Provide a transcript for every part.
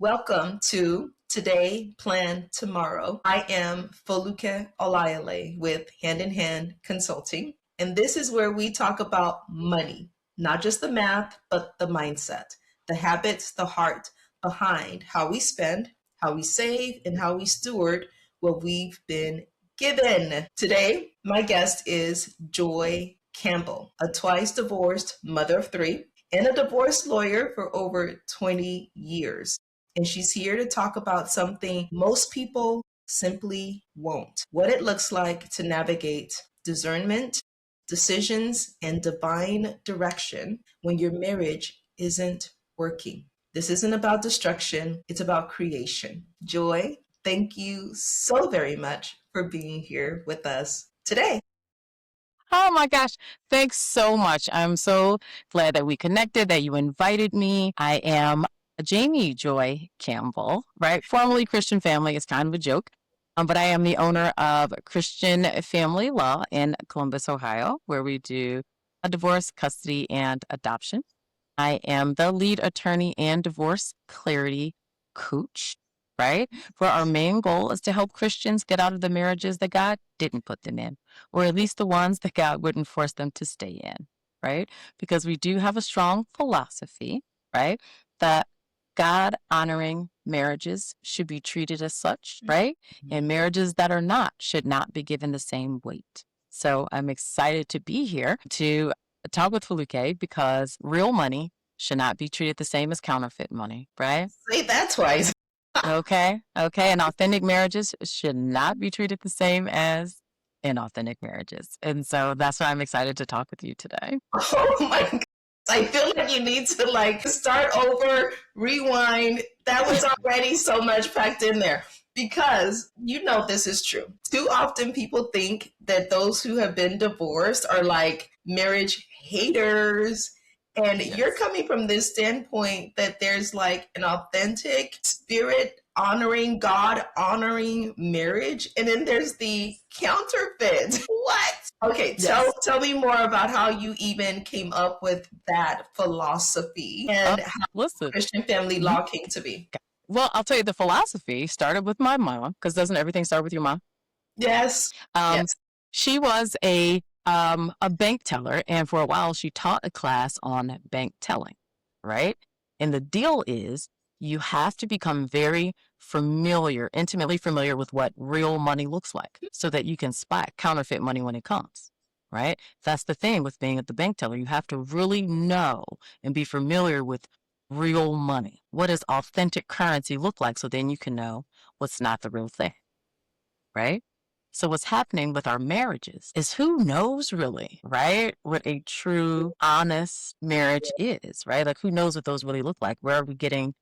Welcome to Today, Plan Tomorrow. I am Foluke Olayale with Hand in Hand Consulting, and this is where we talk about money, not just the math, but the mindset, the habits, the heart behind how we spend, how we save, and how we steward what we've been given. Today, my guest is Joy Campbell, a twice divorced mother of three and a divorce lawyer for over 20 years. And she's here to talk about something most people simply won't. What it looks like to navigate discernment, decisions, and divine direction when your marriage isn't working. This isn't about destruction, it's about creation. Joy, thank you so very much for being here with us today. Oh my gosh. Thanks so much. I'm so glad that we connected, that you invited me. I am Jamie Joy Campbell, right? Formerly Christian Family is kind of a joke. But I am the owner of Christian Family Law in Columbus, Ohio, where we do a divorce, custody, and adoption. I am the lead attorney and divorce clarity coach, right? Where our main goal is to help Christians get out of the marriages that God didn't put them in, or at least the ones that God wouldn't force them to stay in, right? Because we do have a strong philosophy, right? That God honoring marriages should be treated as such, right? And marriages that are not should not be given the same weight. So I'm excited to be here to talk with Felipe because real money should not be treated the same as counterfeit money, right? Say that twice. Okay. And authentic marriages should not be treated the same as inauthentic marriages. And so that's why I'm excited to talk with you today. Oh my God. I feel like you need to start over, rewind. That was already so much packed in there because you know this is true. Too often people think that those who have been divorced are like marriage haters. And you're coming from this standpoint that there's like an authentic spirit honoring, God honoring marriage. And then there's the counterfeit. What? Okay, tell me more about how you even came up with that philosophy and how Christian family law came to be. Well, I'll tell you, the philosophy started with my mom, because doesn't everything start with your mom? Yes. Yes. She was a bank teller, and for a while she taught a class on bank telling, right? And the deal is you have to become very familiar, intimately familiar with what real money looks like so that you can spot counterfeit money when it comes, right? That's the thing with being at the bank teller. You have to really know and be familiar with real money. What does authentic currency look like so then you can know what's not the real thing, right? So what's happening with our marriages is who knows really, right? What a true, honest marriage is, right? Like who knows what those really look like? Where are we getting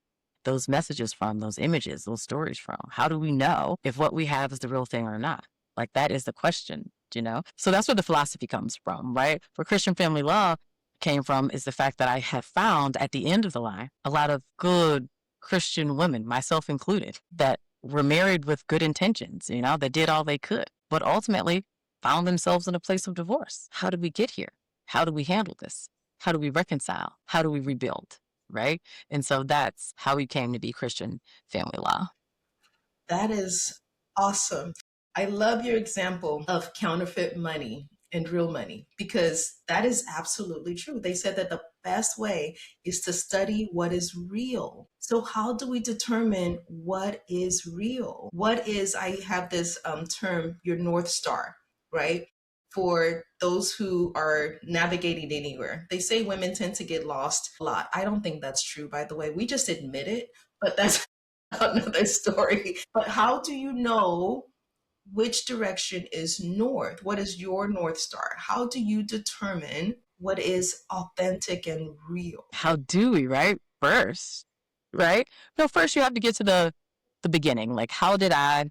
those messages from, those images, those stories from? How do we know if what we have is the real thing or not? Like that is the question, you know? So that's where the philosophy comes from, right? Where Christian family law came from is the fact that I have found at the end of the line, a lot of good Christian women, myself included, that were married with good intentions, you know, that did all they could, but ultimately found themselves in a place of divorce. How did we get here? How do we handle this? How do we reconcile? How do we rebuild? Right? And so that's how we came to be Christian family law. That is awesome. I love your example of counterfeit money and real money because that is absolutely true. They said that the best way is to study what is real. So how do we determine what is real? What is, I have this term, your North Star, right? For those who are navigating anywhere. They say women tend to get lost a lot. I don't think that's true, by the way. We just admit it, but that's another story. But how do you know which direction is north? What is your North Star? How do you determine what is authentic and real? How do we, right? First, right? No, first you have to get to the beginning. Like, why did I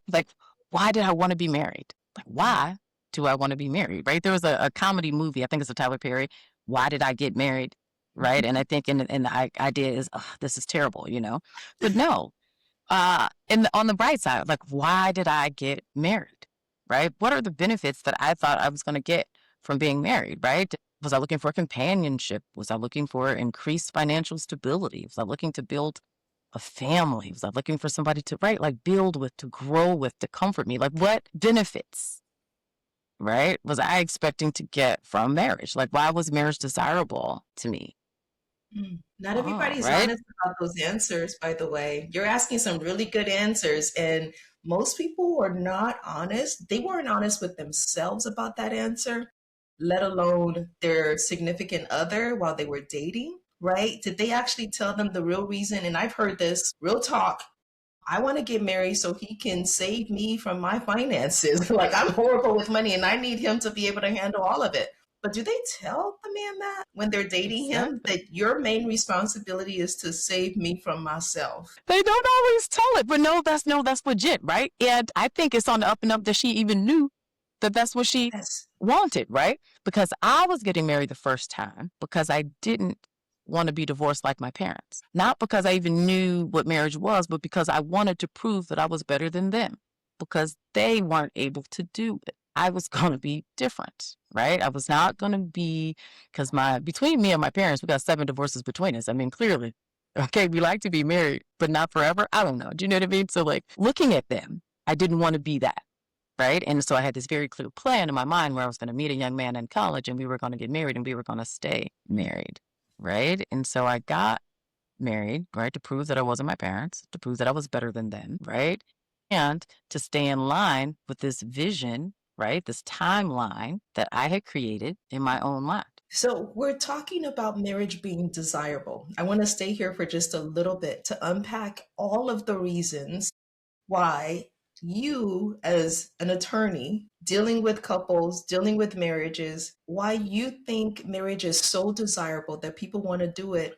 want to be married? Like, why do I want to be married? Right? There was a comedy movie, I think it's a Tyler Perry, Why Did I Get Married? Right? And I think in the idea is, this is terrible, you know? But no, on the bright side, like, why did I get married? Right? What are the benefits that I thought I was going to get from being married? Right? Was I looking for companionship? Was I looking for increased financial stability? Was I looking to build a family? Was I looking for somebody to, right, like build with, to grow with, to comfort me? Like what benefits, right, was I expecting to get from marriage? Like why was marriage desirable to me? Not Oh, everybody's right? honest about those answers, by the way. You're asking some really good answers, and most people are not honest. They weren't honest with themselves about that answer, let alone their significant other while they were dating, right? Did they actually tell them the real reason? And I've heard this real talk. I want to get married so he can save me from my finances. Like I'm horrible with money and I need him to be able to handle all of it. But do they tell the man that when they're dating him Exactly. that your main responsibility is to save me from myself? They don't always tell it, but that's legit, right? And I think it's on the up and up that she even knew that that's what she Yes. wanted, right? Because I was getting married the first time because I didn't want to be divorced like my parents. Not because I even knew what marriage was, but because I wanted to prove that I was better than them because they weren't able to do it. I was going to be different, right? I was not going to be, because between me and my parents, we got 7 divorces between us. I mean, clearly, okay, we like to be married, but not forever. I don't know. Do you know what I mean? So like looking at them, I didn't want to be that. Right. And so I had this very clear plan in my mind where I was going to meet a young man in college and we were going to get married and we were going to stay married. Right. And so I got married, right, to prove that I wasn't my parents, to prove that I was better than them. Right. And to stay in line with this vision, right, this timeline that I had created in my own mind. So we're talking about marriage being desirable. I want to stay here for just a little bit to unpack all of the reasons why you, as an attorney dealing with couples, dealing with marriages, why you think marriage is so desirable that people want to do it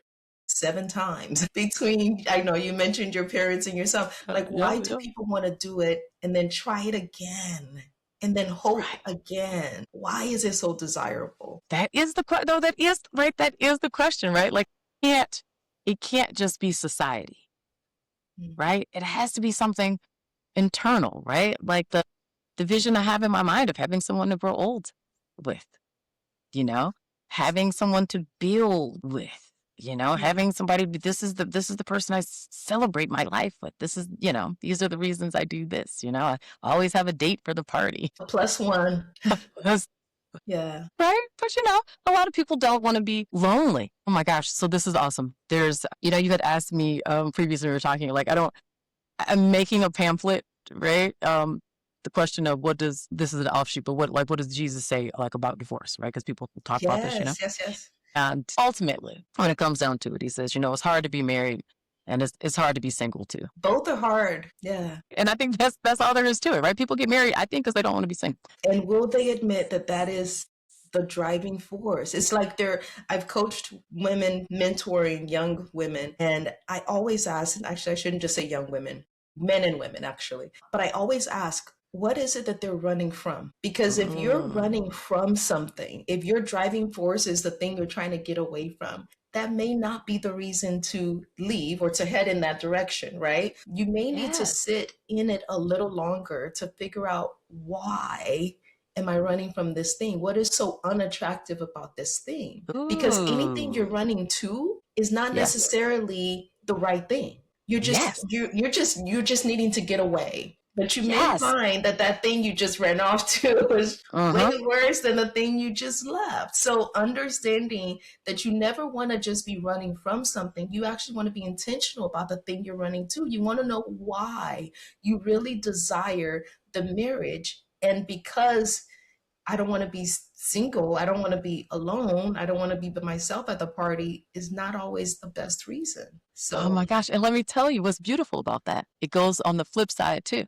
7 times between, I know you mentioned your parents and yourself. Like, Yeah, why do yeah. people want to do it and then try it again? And then hope Right. again. Why is it so desirable? That is the question. No, that is right. That is the question, right? Like, can't it can't just be society, Mm. right? It has to be something internal, right? Like the vision I have in my mind of having someone to grow old with, you know, having someone to build with, Yeah. having somebody. This is the person I celebrate my life with. This is, these are the reasons I do this. I always have a date for the party. A plus one. That's Yeah. right. But a lot of people don't want to be lonely. Oh my gosh. So this is awesome. There's, you had asked me previously we were talking, like, I'm making a pamphlet, right? The question of this is an offshoot, but what does Jesus say like about divorce, right? Because people talk about this, Yes, yes, yes. and ultimately, when it comes down to it, he says, it's hard to be married and it's hard to be single too. Both are hard. Yeah. And I think that's all there is to it, right? People get married, I think, because they don't want to be single. And will they admit that that is the driving force? It's like I've coached women, mentoring young women, and I always ask, and actually, I shouldn't just say young women, men and women, actually, but I always ask, what is it that they're running from? Because if you're running from something, if your driving force is the thing you're trying to get away from, that may not be the reason to leave or to head in that direction, right? You may need to Yes. sit in it a little longer to figure out, why am I running from this thing? What is so unattractive about this thing? Because anything you're Ooh. running to is not Yes. necessarily the right thing. Yes. You're just needing to get away. But you may Yes. find that thing you just ran off to is way Uh-huh. worse than the thing you just left. So understanding that you never want to just be running from something, you actually want to be intentional about the thing you're running to. You want to know why you really desire the marriage. And because I don't want to be single, I don't want to be alone, I don't want to be by myself at the party, is not always the best reason. Oh my So, gosh. And let me tell you what's beautiful about that. It goes on the flip side too.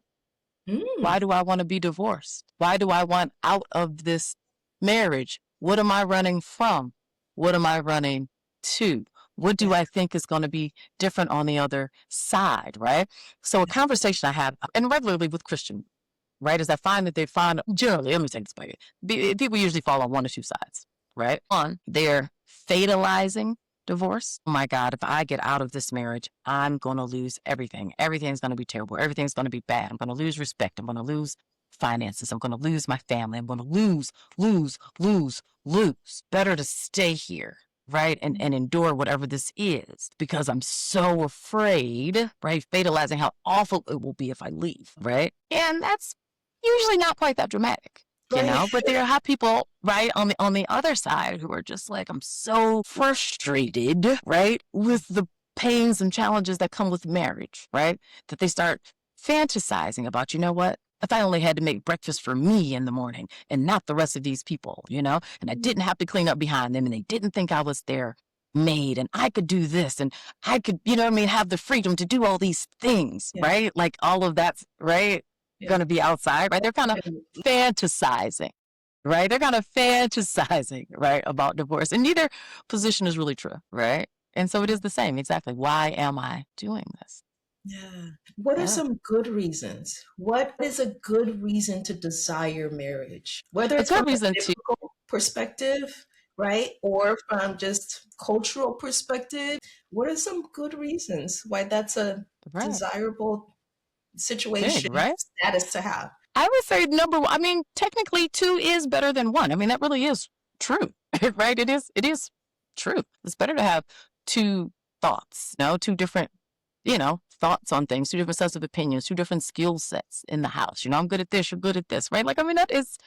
Why mm, do I want to be divorced? Why do I want out of this marriage? What am I running from? What am I running to? What do yeah, I think is going to be different on the other side, right? So a conversation I have, and regularly with Christian, right, is I find that they find, generally, let me take this back. People usually fall on one or two sides, right? One, they're fatalizing divorce. Oh my God, if I get out of this marriage, I'm going to lose everything. Everything's going to be terrible. Everything's going to be bad. I'm going to lose respect. I'm going to lose finances. I'm going to lose my family. I'm going to lose, lose, lose, lose. Better to stay here, right? And endure whatever this is because I'm so afraid, right? Fatalizing how awful it will be if I leave, right? And that's usually not quite that dramatic. Right. But there are people, right, on the other side who are just like, I'm so frustrated, right, with the pains and challenges that come with marriage, right, that they start fantasizing about, you know what, if I only had to make breakfast for me in the morning and not the rest of these people, and I didn't have to clean up behind them and they didn't think I was their maid and I could do this and I could, have the freedom to do all these things, Yeah. right? Like all of that's, right, going to be outside, right? They're kind of fantasizing, right? They're kind of fantasizing, right, about divorce. And neither position is really true, right? And so it is the same. Exactly. Why am I doing this? Yeah. What are Yeah. some good reasons? What is a good reason to desire marriage? Whether A it's good from a reason to, biblical perspective, right? Or from just cultural perspective, what are some good reasons why that's a right, desirable good, situation right? status to have? I would say number one, I mean, technically two is better than one. I mean, that really is true, right? It is true. It's better to have two thoughts, two different, thoughts on things, two different sets of opinions, two different skill sets in the house. I'm good at this, you're good at this, right? Like, I mean, that is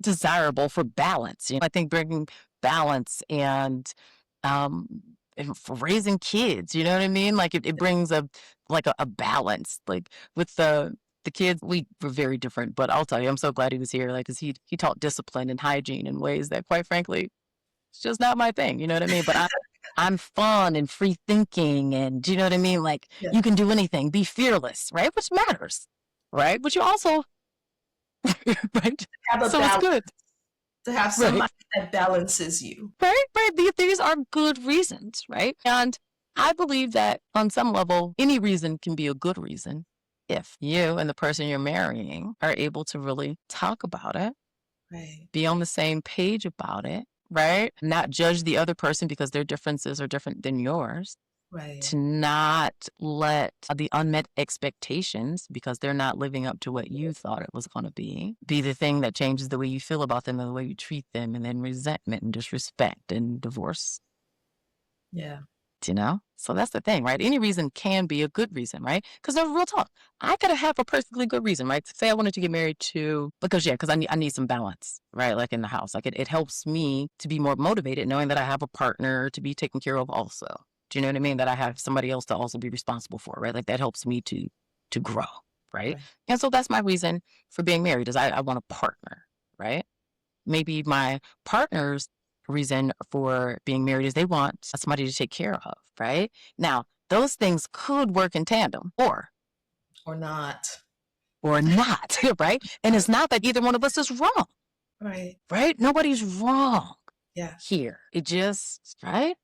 desirable for balance. I think bringing balance um and for raising kids, you know what I mean? Like it brings a balance. Like with the kids, we were very different, but I'll tell you, I'm so glad he was here. Like, 'cause he taught discipline and hygiene in ways that, quite frankly, it's just not my thing. You know what I mean? But I'm fun and free thinking, and do you know what I mean? Like Yeah. you can do anything, be fearless, right? Which matters, right? But you also, right? Have a So it's balance, good, to have right? somebody that balances you. Right. These are good reasons, right? And I believe that on some level, any reason can be a good reason if you and the person you're marrying are able to really talk about it, Right. be on the same page about it, right? Not judge the other person because their differences are different than yours. Right. To not let the unmet expectations, because they're not living up to what you thought it was going to be the thing that changes the way you feel about them and the way you treat them, and then resentment and disrespect and divorce, Yeah. So that's the thing, right? Any reason can be a good reason, right? Because no, real talk, I could have a perfectly good reason, right? Say I wanted to get married to, because I need some balance, right? Like in the house, like it helps me to be more motivated knowing that I have a partner to be taken care of also. Do you know what I mean? That I have somebody else to also be responsible for, right? Like that helps me to grow, right? Right. And so that's my reason for being married is I want a partner, right? Maybe my partner's reason for being married is they want somebody to take care of, right? Now, those things could work in tandem Or not. or not, right? And it's not that either one of us is wrong, Right. right? Nobody's wrong Yeah. here. It just, right?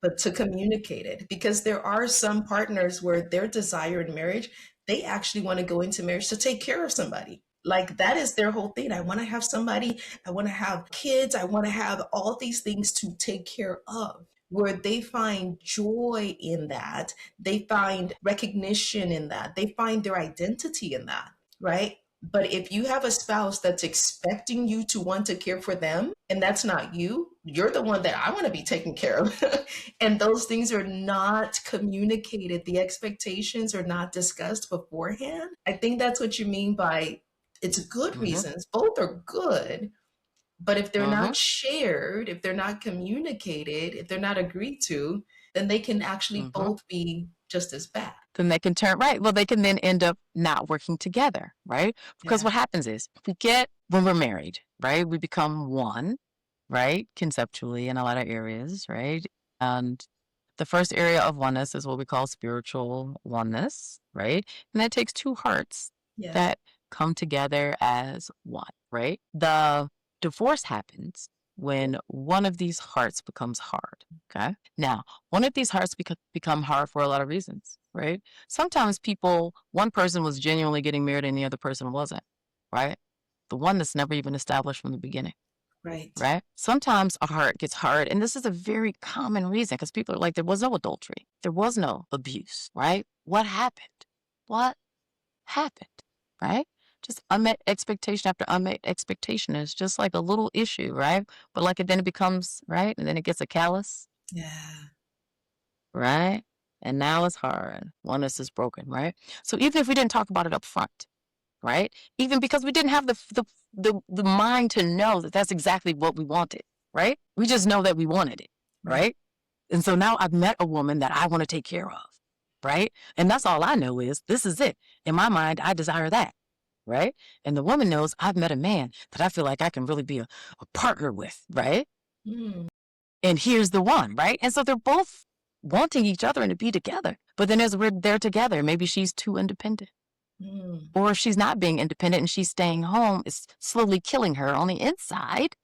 But to communicate it, because there are some partners where their desire in marriage, they actually want to go into marriage to take care of somebody. Like that is their whole thing. I want to have somebody, I want to have kids, I want to have all these things to take care of. Where they find joy in that, they find recognition in that, they find their identity in that, right? But if you have a spouse that's expecting you to want to care for them, and that's not you, you're the one that I want to be taken care of. And those things are not communicated, the expectations are not discussed beforehand. I think that's what you mean by it's good Mm-hmm. reasons. Both are good. But if they're Mm-hmm. not shared, if they're not communicated, if they're not agreed to, then they can actually Mm-hmm. both be just as bad. Then they can turn right. Well, they can then end up not working together, right? Because Yeah. what happens is when we're married, right, we become one, right? Conceptually in a lot of areas, right? And the first area of oneness is what we call spiritual oneness, right? And that takes two hearts Yeah. that come together as one, right? The divorce happens when one of these hearts becomes hard, okay? Now, one of these hearts become hard for a lot of reasons, right? Sometimes one person was genuinely getting married and the other person wasn't, right? The oneness never even established from the beginning, Right. right? Sometimes a heart gets hard, and this is a very common reason because people are like, there was no adultery, there was no abuse, right? What happened? What happened, right? just unmet expectation after unmet expectation. It's just like a little issue, right? But like then it becomes, right? And then it gets a callus, Yeah. right? And now it's hard. Oneness is broken, right? So even if we didn't talk about it up front, right? Even because we didn't have the mind to know that that's exactly what we wanted, right? We just know that we wanted it, Right. right? And so now I've met a woman that I want to take care of, right? And that's all I know is this is it. In my mind, I desire that, right? And the woman knows I've met a man that I feel like I can really be a partner with, right? Mm. And here's the one, right? And so they're both wanting each other and to be together. But then as we're there together, maybe she's too independent. Mm. Or if she's not being independent and she's staying home, it's slowly killing her on the inside,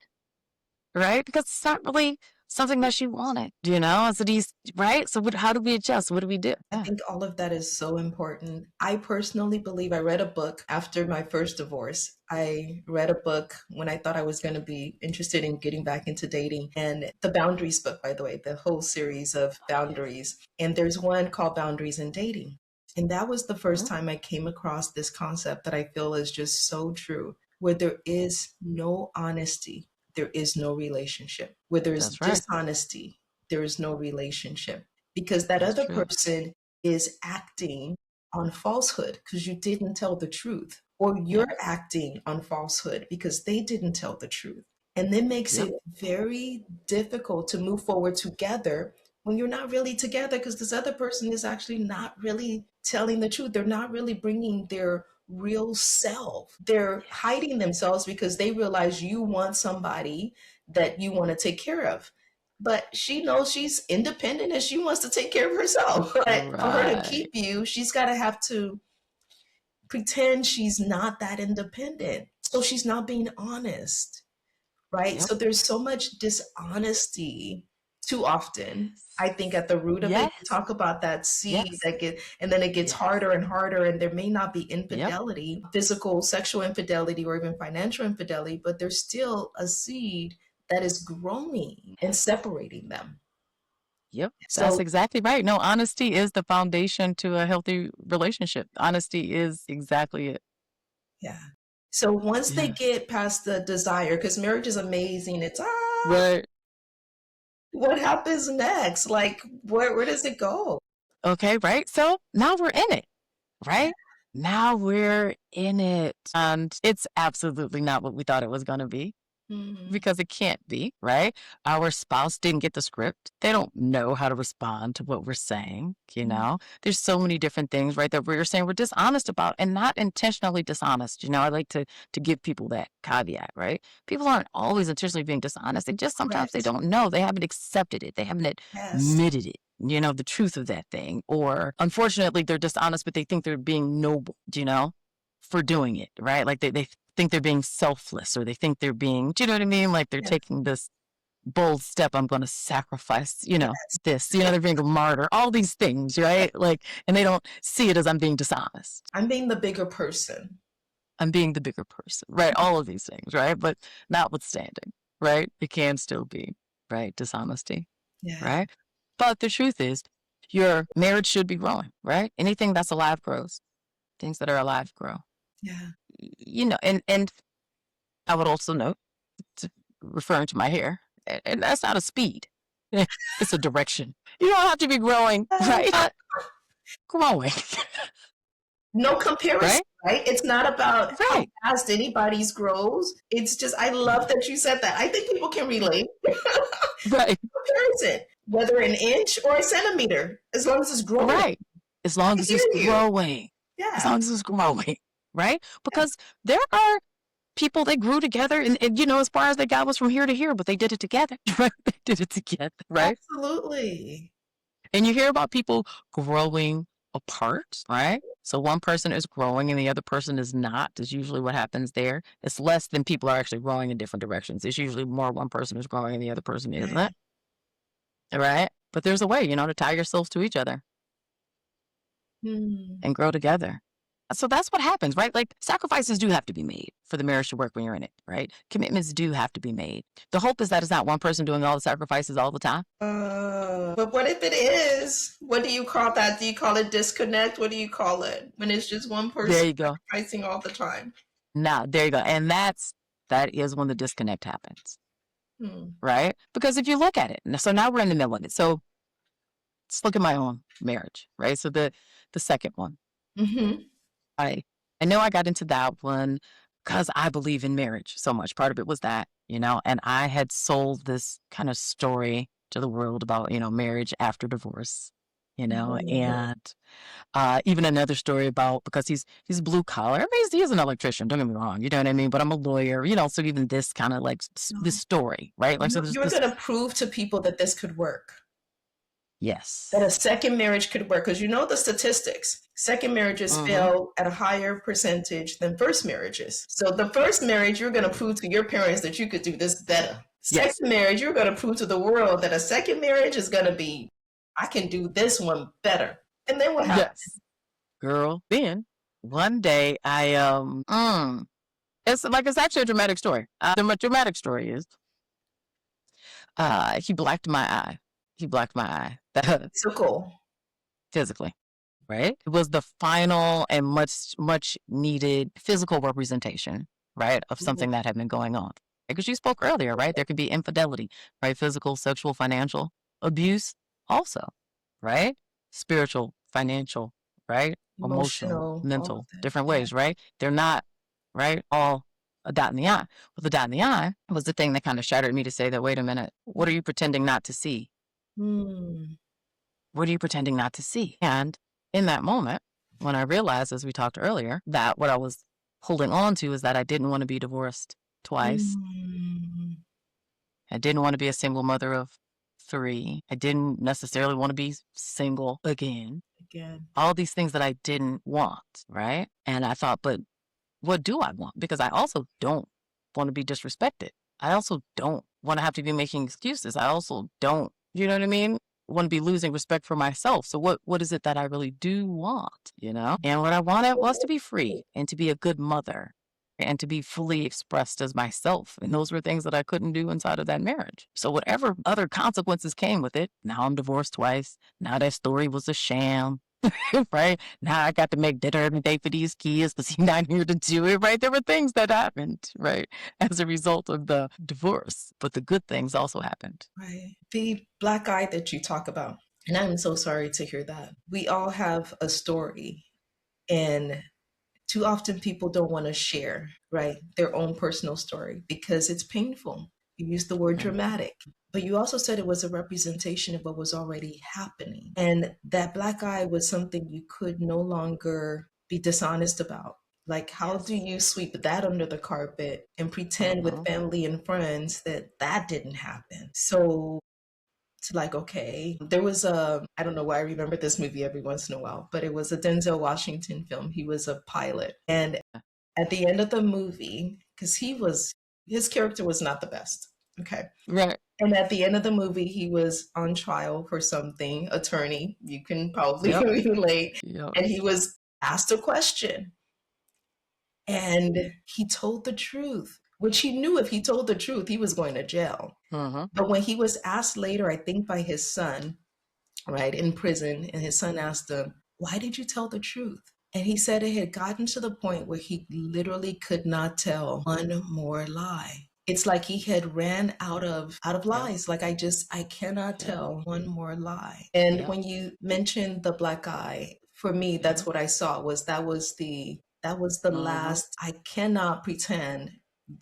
right? Because it's not really something that she wanted, So these, right? So how do we adjust? What do we do? I Yeah. think all of that is so important. I personally believe I read a book after my first divorce. I read a book when I thought I was going to be interested in getting back into dating. And the Boundaries book, by the way, the whole series of boundaries. And there's one called Boundaries in Dating. And that was the first Mhm. time I came across this concept that I feel is just so true. Where there is no honesty, there is no relationship. Where there's That's right. dishonesty, there is no relationship. Because that That's other true. person is acting on falsehood because you didn't tell the truth, or Yeah. you're acting on falsehood because they didn't tell the truth. And that makes Yep. it very difficult to move forward together when you're not really together because this other person is actually not really telling the truth. They're not really bringing their real self. They're Yes. hiding themselves because they realize you want somebody that you want to take care of, but she knows she's independent and she wants to take care of herself. But for her to Right. keep you, she's got to have to pretend she's not that independent. So she's not being honest, right? Yep. So there's so much dishonesty too often. I think at the root of it, you Yes. talk about that seed Yes. that and then it gets Yes. harder and harder, and there may not be Yep. infidelity, physical, sexual infidelity, or even financial infidelity, but there's still a seed that is growing and Yes. separating them. Yep. That's So exactly right. No, honesty is the foundation to a healthy relationship. Honesty is exactly it. yeah. So once they Yeah. get past the desire, because marriage is amazing, it's Right. what happens next? Like where does it go? Okay. Right. So now we're in it. Right? Now we're in it. And it's absolutely not what we thought it was going to be Mhm. because it can't be, right? Our spouse didn't get the script. They don't know how to respond to what we're saying. There's so many different things, right, that we're saying we're dishonest about and not intentionally dishonest. I like to give people that caveat, right? People aren't always intentionally being dishonest. They just sometimes they Correct. don't know. They haven't accepted it. They haven't Yes. admitted it. The truth of that thing. Or unfortunately, they're dishonest, but they think they're being noble, for doing it, right? Like they think they're being selfless or they think they're being, do you know what I mean? Like they're Yeah. taking this bold step. I'm going to sacrifice, Yes. this, they're being a martyr, all these things, right? Like, and they don't see it as I'm being dishonest. I'm being the bigger person. I'm being the bigger person, right? All of these things, right? But notwithstanding, right? It can still be, right? Dishonesty, Yeah. right? But the truth is, your marriage should be growing, right? Anything that's alive grows. Things that are alive grow. Yeah. And I would also note, referring to my hair, and that's not a speed. It's a direction. You don't have to be growing, right? Growing, No comparison, right? right? It's not about how Right, fast anybody's grows. It's just, I love that you said that. I think people can relate. right, Comparison, whether an inch or a centimeter, as long as it's growing. right. As long I as hear it's you. growing, as Yeah. long as it's growing, right? Because there are people that grew together and as far as they got was from here to here, but they did it together, right? They did it together, right? Absolutely. And you hear about people growing apart, right? So one person is growing and the other person is not, is usually what happens there. It's less than people are actually growing in different directions. It's usually more one person is growing and the other person isn't, Right. right? But there's a way, to tie yourselves to each other Hmm. and grow together. So that's what happens, right? Like sacrifices do have to be made for the marriage to work when you're in it, right? Commitments do have to be made. The hope is that it's not one person doing all the sacrifices all the time. But what if it is? What do you call that? Do you call it disconnect? What do you call it when it's just one There person you go. sacrificing all the time? Now, there you go. And that is when the disconnect happens, right? Because if you look at it, so now we're in the middle of it. So let's look at my own marriage, right? So the second one, I know I got into that one because I believe in marriage so much. Part of it was that, and I had sold this kind of story to the world about, marriage after divorce, and even another story about, because he's blue collar. I mean, he's an electrician. Don't get me wrong. You know what I mean? But I'm a lawyer. So even this kind of like this story, right? Like, so You were going to prove to people that this could work. Yes. That a second marriage could work, because the statistics. Second marriages fail at a higher percentage than first marriages. So the first marriage, you're going to prove to your parents that you could do this better. Second marriage, you're going to prove to the world that a second marriage is going to be, I can do this one better. And then what happens? Yes. Girl, then one day it's actually a dramatic story. The dramatic story is he blacked my eye. So cool. Physically, right? It was the final and much needed physical representation, right, of something that had been going on. Because you spoke earlier, right? There could be infidelity, right? Physical, sexual, financial abuse also, right? Spiritual, financial, right? Emotional, mental, different ways, right? They're not, right, all a dot in the eye. Well, the dot in the eye was the thing that kind of shattered me to say that, wait a minute, what are you pretending not to see? What are you pretending not to see? And in that moment, when I realized, as we talked earlier, that what I was holding on to is that I didn't want to be divorced twice. I didn't want to be a single mother of 3. I didn't necessarily want to be single again. All these things that I didn't want, right? And I thought, but what do I want? Because I also don't want to be disrespected. I also don't want to have to be making excuses. I also don't, you know what I mean? Want to be losing respect for myself. So what is it that I really do want, And what I wanted was to be free and to be a good mother and to be fully expressed as myself. And those were things that I couldn't do inside of that marriage. So whatever other consequences came with it, now I'm divorced twice. Now that story was a sham. Right? Now I got to make dinner every day for these kids because he's not here to do it, right? There were things that happened, right, as a result of the divorce. But the good things also happened. Right. The black eye that you talk about, and I'm so sorry to hear that. We all have a story, and too often people don't want to share, right, their own personal story because it's painful. You used the word dramatic, but you also said it was a representation of what was already happening. And that black eye was something you could no longer be dishonest about. Like, how do you sweep that under the carpet and pretend with family and friends that didn't happen? So it's like, okay, there was I don't know why I remember this movie every once in a while, but it was a Denzel Washington film. He was a pilot. And at the end of the movie, because his character was not the best. Okay. Right. And at the end of the movie, he was on trial for something. Attorney, you can probably relate. And he was asked a question. And he told the truth, which he knew if he told the truth, he was going to jail. But when he was asked later, I think by his son, right, in prison, and his son asked him, why did you tell the truth? And he said it had gotten to the point where he literally could not tell one more lie. It's like he had ran out of lies. Like, I cannot tell one more lie. And when you mentioned the black eye, for me, that's what I saw that was the last. I cannot pretend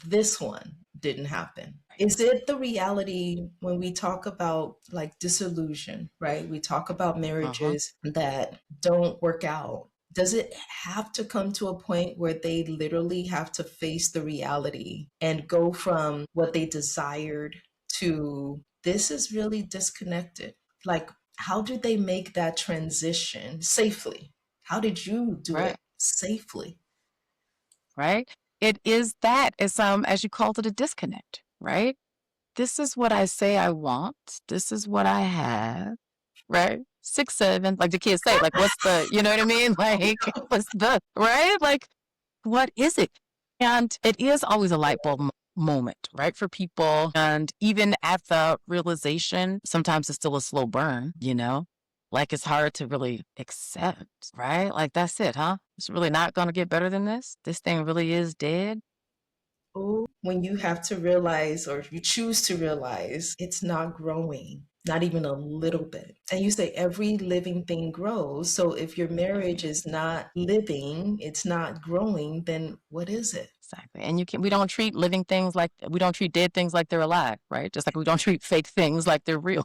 this one didn't happen. Is it the reality when we talk about like disillusion, right? We talk about marriages that don't work out. Does it have to come to a point where they literally have to face the reality and go from what they desired to this is really disconnected? Like, how did they make that transition safely? How did you do it safely? Right? It is that, it's as you called it, a disconnect, right? This is what I say I want. This is what I have, right? 6, 7, like the kids say, like, what's the, you know what I mean? Like, what's the, right? Like, what is it? And it is always a light bulb moment, right? For people. And even at the realization, sometimes it's still a slow burn, Like it's hard to really accept, right? Like that's it, huh? It's really not going to get better than this. This thing really is dead. Oh, when you have to realize, or you choose to realize, it's not growing, not even a little bit. And you say every living thing grows. So if your marriage is not living, it's not growing, then what is it? Exactly. And we don't treat living things like, we don't treat dead things like they're alive, right? Just like we don't treat fake things like they're real,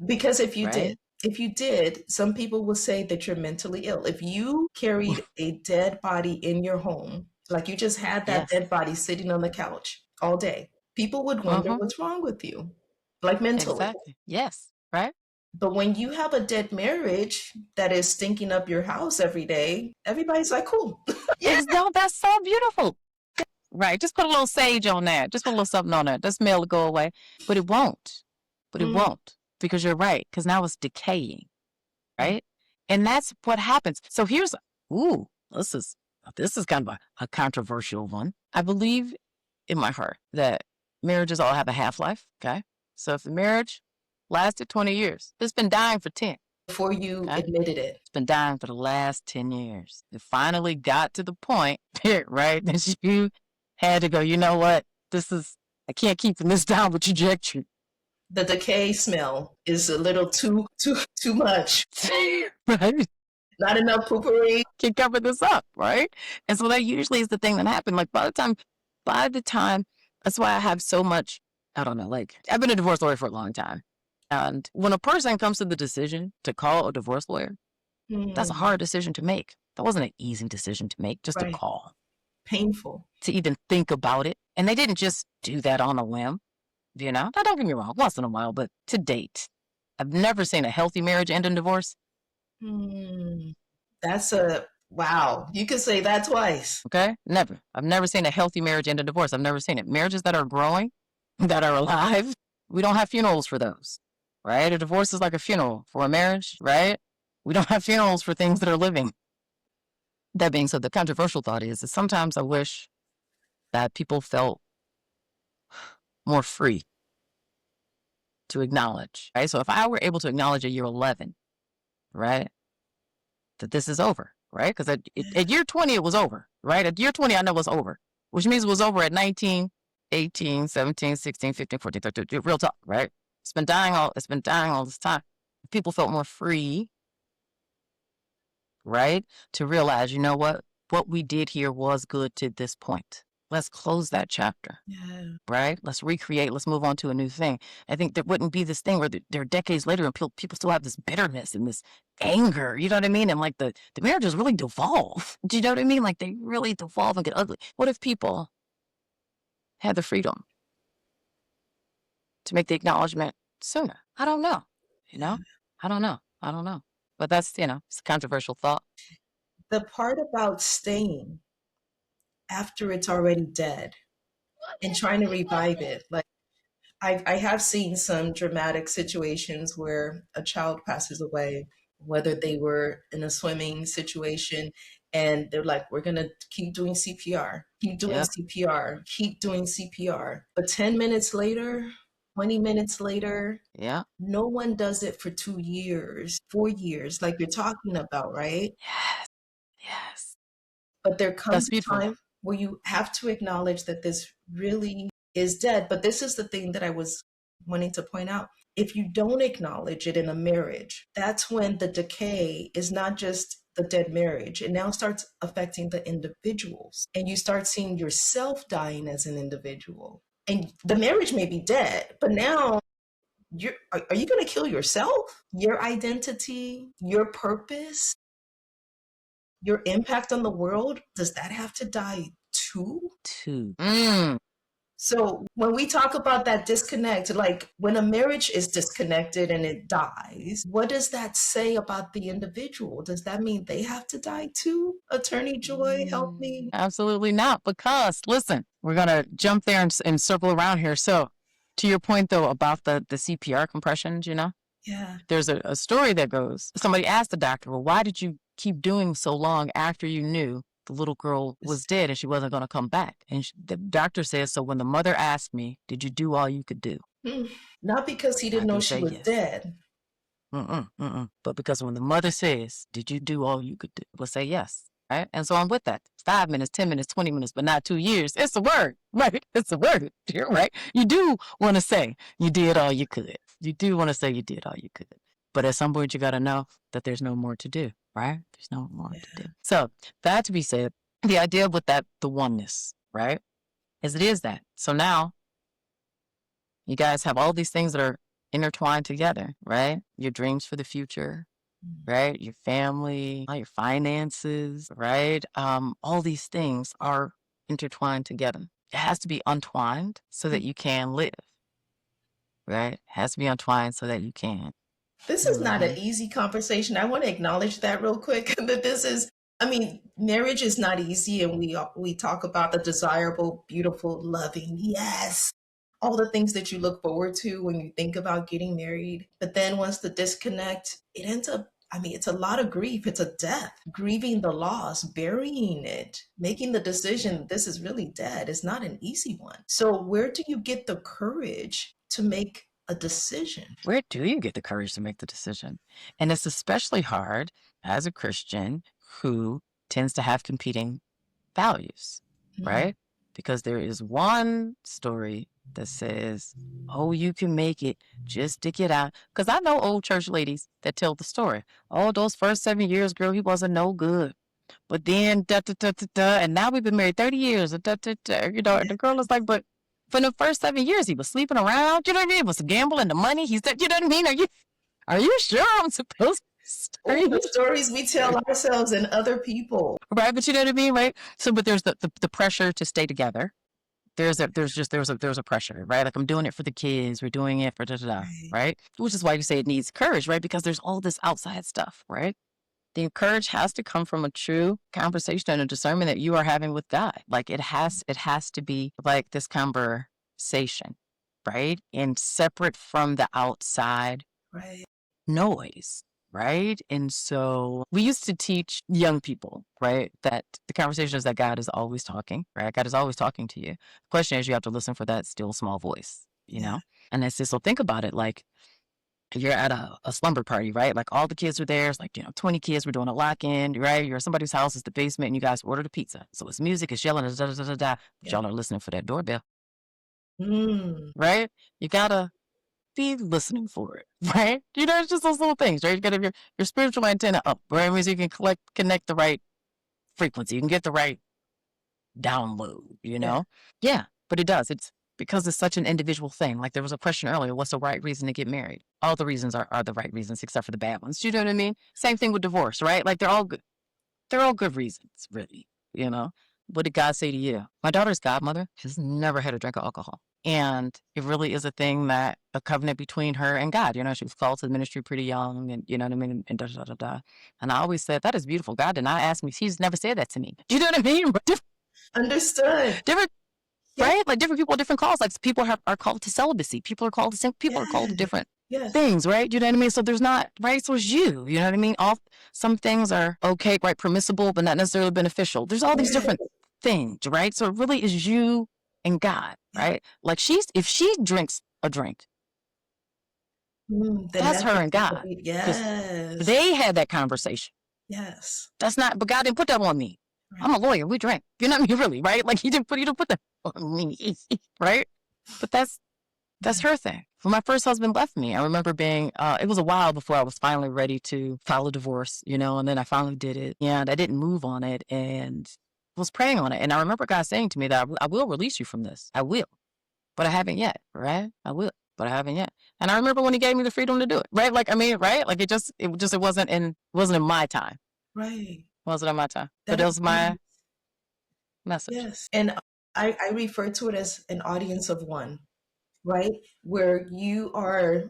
Because right? if you did, some people will say that you're mentally ill. If you carried a dead body in your home, like you just had that Yes. dead body sitting on the couch all day, people would wonder Mm-hmm. what's wrong with you, like mentally. Exactly. Yes. Right. But when you have a dead marriage that is stinking up your house every day, everybody's like, cool. Yeah. No, that's so beautiful. Right. Just put a little sage on that. Just put a little something on that. The smell will go away. But it won't. But it Mm, won't. Because you're right. Because now it's decaying. Right. And that's what happens. So here's, ooh, this is kind of a controversial one. I believe in my heart that marriages all have a half-life. Okay. So if the marriage lasted 20 years, it's been dying for 10. before you Okay. admitted it. It's been dying for the last 10 years. It finally got to the point, right, that you had to go, you know what? I can't keep this downward trajectory. The decay smell is a little too much. Right? Not enough poopery. Can cover this up, right? And so that usually is the thing that happened. Like by the time, that's why I have so much, I don't know, like I've been a divorce lawyer for a long time. And when a person comes to the decision to call a divorce lawyer, that's a Mm, hard decision to make. That wasn't an easy decision to make, just to right. call, Painful. to even think about it. And they didn't just do that on a whim, Now, don't get me wrong, once in a while, but to date, I've never seen a healthy marriage end in divorce. Mm, that's a wow. You could say that twice. Okay? Never. I've never seen a healthy marriage end in divorce. I've never seen it. Marriages that are growing, that are alive, we don't have funerals for those, right? A divorce is like a funeral for a marriage, right? We don't have funerals for things that are living. That being said, the controversial thought is that sometimes I wish that people felt more free to acknowledge, right? So if I were able to acknowledge at year 11, right, that this is over, right? Because at year 20, it was over, right? At year 20, I know it was over, which means it was over at 19, 18, 17, 16, 15, 14, 13, real talk, right? It's been dying all this time. People felt more free, right? To realize, you know what we did here was good to this point. Let's close that chapter. Yeah. Right? Let's recreate. Let's move on to a new thing. I think there wouldn't be this thing where they're decades later and people still have this bitterness and this anger. You know what I mean? And like the marriages really devolve. Do you know what I mean? Like they really devolve and get ugly. What if people had the freedom to make the acknowledgement sooner? I don't know. I don't know. But that's, it's a controversial thought. The part about staying after it's already dead and trying to revive it, like I have seen some dramatic situations where a child passes away, whether they were in a swimming situation and they're like, we're going to keep doing CPR, keep doing Yeah. CPR, keep doing CPR. But 10 minutes later, 20 minutes later, Yeah. no one does it for 2 years, 4 years, like you're talking about, right? Yes. Yes. But there comes That's a beautiful. time where you have to acknowledge that this really is dead. But this is the thing that I was wanting to point out. If you don't acknowledge it in a marriage, that's when the decay is not just the dead marriage. It now starts affecting the individuals. And you start seeing yourself dying as an individual. And the marriage may be dead, but now are you going to kill yourself? Your identity, your purpose, your impact on the world, does that have to die too? So when we talk about that disconnect, like when a marriage is disconnected and it dies, what does that say about the individual? Does that mean they have to die too? Attorney Joy, help me. Absolutely not. Because listen, we're going to jump there and circle around here. So to your point though, about the CPR compressions, Yeah. there's a story that goes, somebody asked the doctor, well, why did you keep doing so long after you knew the little girl was dead and she wasn't going to come back? And the doctor says, so when the mother asked me, did you do all you could do? Not because he didn't know she was Yes. dead. But because when the mother says, did you do all you could do? We'll say yes. Right. And so I'm with that. 5 minutes, 10 minutes, 20 minutes, but not 2 years. It's a word. Right. It's a word. You're right. You do want to say you did all you could. You do want to say you did all you could. But at some point, you got to know that there's no more to do. Right. There's no more to do. So that to be said, the idea with that, the oneness, right, is it is that. So now you guys have all these things that are intertwined together, right? Your dreams for the future, right? Your family, all your finances, right? All these things are intertwined together. It has to be untwined so that you can live, right? It has to be untwined so that you can. This is not an easy conversation. I want to acknowledge that real quick. That this is, I mean, marriage is not easy, and we talk about the desirable, beautiful, loving, yes, all the things that you look forward to when you think about getting married. But then once the disconnect, it ends up, I mean, it's a lot of grief. It's a death, grieving the loss, burying it, making the decision this is really dead is not an easy one. So where do you get the courage to make a decision? Where do you get the courage to make the decision? And it's especially hard as a Christian who tends to have competing values, right? Because there is one story that says, oh, you can make it, just stick it out. Because I know old church ladies that tell the story. Oh, those first 7 years, girl, he wasn't no good. But then, and now we've been married 30 years. You know, and the girl is like, but for the first 7 years, he was sleeping around. You know what I mean? It was gambling the money. He said, you know what I mean? Are you sure I'm supposed to? The stories we tell ourselves and other people. Right, but you know what I mean, right? So, but there's the pressure to stay together. There's a pressure, right? Like I'm doing it for the kids, we're doing it for right? Which is why you say it needs courage, right? Because there's all this outside stuff, right? The courage has to come from a true conversation and a discernment that you are having with God. Like it has to be like this conversation, right? And separate from the outside noise. Right. And so we used to teach young people, right, that the conversation is that God is always talking, right? God is always talking to you. The question is, you have to listen for that still small voice, you know? And it's just, so think about it, like you're at a slumber party, right? Like all the kids are there. It's like, 20 kids, we're doing a lock-in, right? You're at somebody's house, it's the basement, and you guys ordered a pizza. So it's music, it's yelling, but y'all are listening for that doorbell. Right? You gotta be listening for it, right? It's just those little things, right? You gotta have your spiritual antenna up, right? Means you can connect the right frequency, you can get the right download, Yeah, but it does. It's because it's such an individual thing. Like there was a question earlier, what's the right reason to get married? All the reasons are the right reasons, except for the bad ones. Do you know what I mean? Same thing with divorce, right? Like they're all good. They're all good reasons, really, What did God say to you? My daughter's godmother has never had a drink of alcohol. And it really is a thing that a covenant between her and God. She was called to the ministry pretty young, and you know what I mean? And da da da da. And I always said, that is beautiful. God did not ask me. He's never said that to me. Do you know what I mean? Understood. Different, right? Like different people, different calls. Like people are called to celibacy. People are called to sing. People are called to different things, right? You know what I mean? So there's not, right? So it's you know what I mean? Some things are okay, right? Permissible, but not necessarily beneficial. There's all these different things, right? So it really is you and God, right? Like if she drinks a drink, that's her and God. Yes. They had that conversation. Yes. That's not, but God didn't put that on me. Right. I'm a lawyer. We drink. You know what I mean? Really, right? Like he didn't put that on me, right? But that's her thing. When my first husband left me, I remember being, it was a while before I was finally ready to file a divorce, and then I finally did it, and I didn't move on it, and was praying on it. And I remember God saying to me that I will release you from this. I will, but I haven't yet, right? I will, but I haven't yet. And I remember when he gave me the freedom to do it, right? Like, I mean, right? Like it wasn't in my time. Right. Wasn't in my time, but it was my message. Yes. And I refer to it as an audience of one, right? Where you are,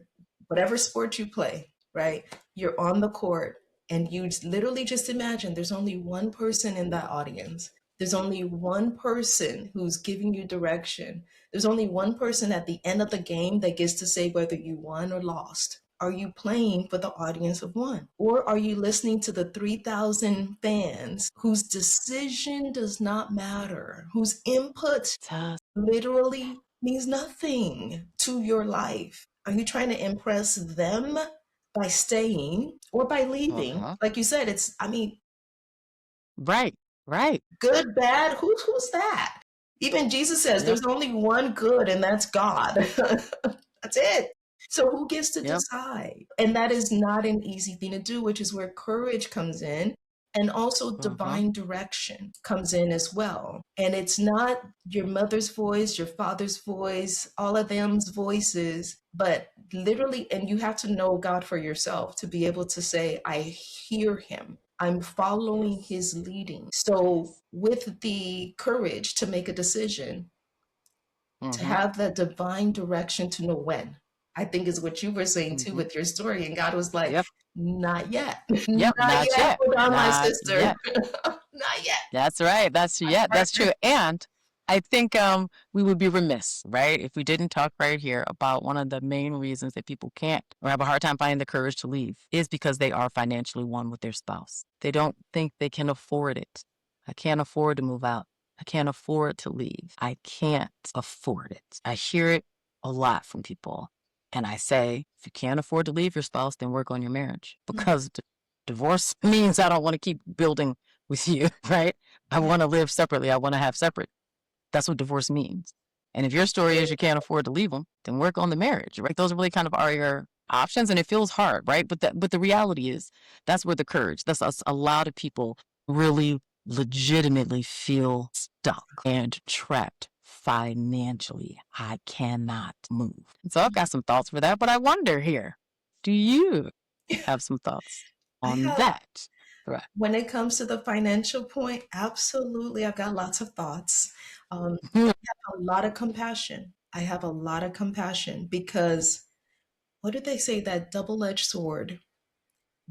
whatever sport you play, right? You're on the court and you literally just imagine there's only one person in that audience. There's only one person who's giving you direction. There's only one person at the end of the game that gets to say whether you won or lost. Are you playing for the audience of one? Or are you listening to the 3,000 fans whose decision does not matter, whose input literally means nothing to your life? Are you trying to impress them by staying or by leaving. Uh-huh. Like you said, Right. Right. good, bad, who's that? Even Jesus says Yep. there's only one good, and that's God. That's it. So who gets to Yep. decide? And that is not an easy thing to do, which is where courage comes in. And also Uh-huh. divine direction comes in as well. And it's not your mother's voice, your father's voice, all of them's voices, but literally, and you have to know God for yourself to be able to say, I hear him. I'm following his leading. So, with the courage to make a decision, to Mm-hmm. have that divine direction to know when, I think is what you were saying too Mm-hmm. with your story. And God was like, Yep. not yet. Yep. Not Not yet, yet. hold on, my Not sister. yet. Not yet. That's right. That's Partner. true. And I think we would be remiss, right, if we didn't talk right here about one of the main reasons that people can't or have a hard time finding the courage to leave is because they are financially one with their spouse. They don't think they can afford it. I can't afford to move out. I can't afford to leave. I can't afford it. I hear it a lot from people. And I say, if you can't afford to leave your spouse, then work on your marriage because divorce means I don't want to keep building with you, right? I want to live separately. I want to have separate. That's what divorce means. And if your story is you can't afford to leave them, then work on the marriage, right? Those really kind of are your options, and it feels hard, right? But the reality is that's where the courage. That's us. A lot of people really legitimately feel stuck and trapped financially. I cannot move. So I've got some thoughts for that, but I wonder here, do you have some thoughts I on have, that? Right. when it comes to the financial point, absolutely. I've got lots of thoughts. I have a lot of compassion. I have a lot of compassion because what do they say? That double edged sword,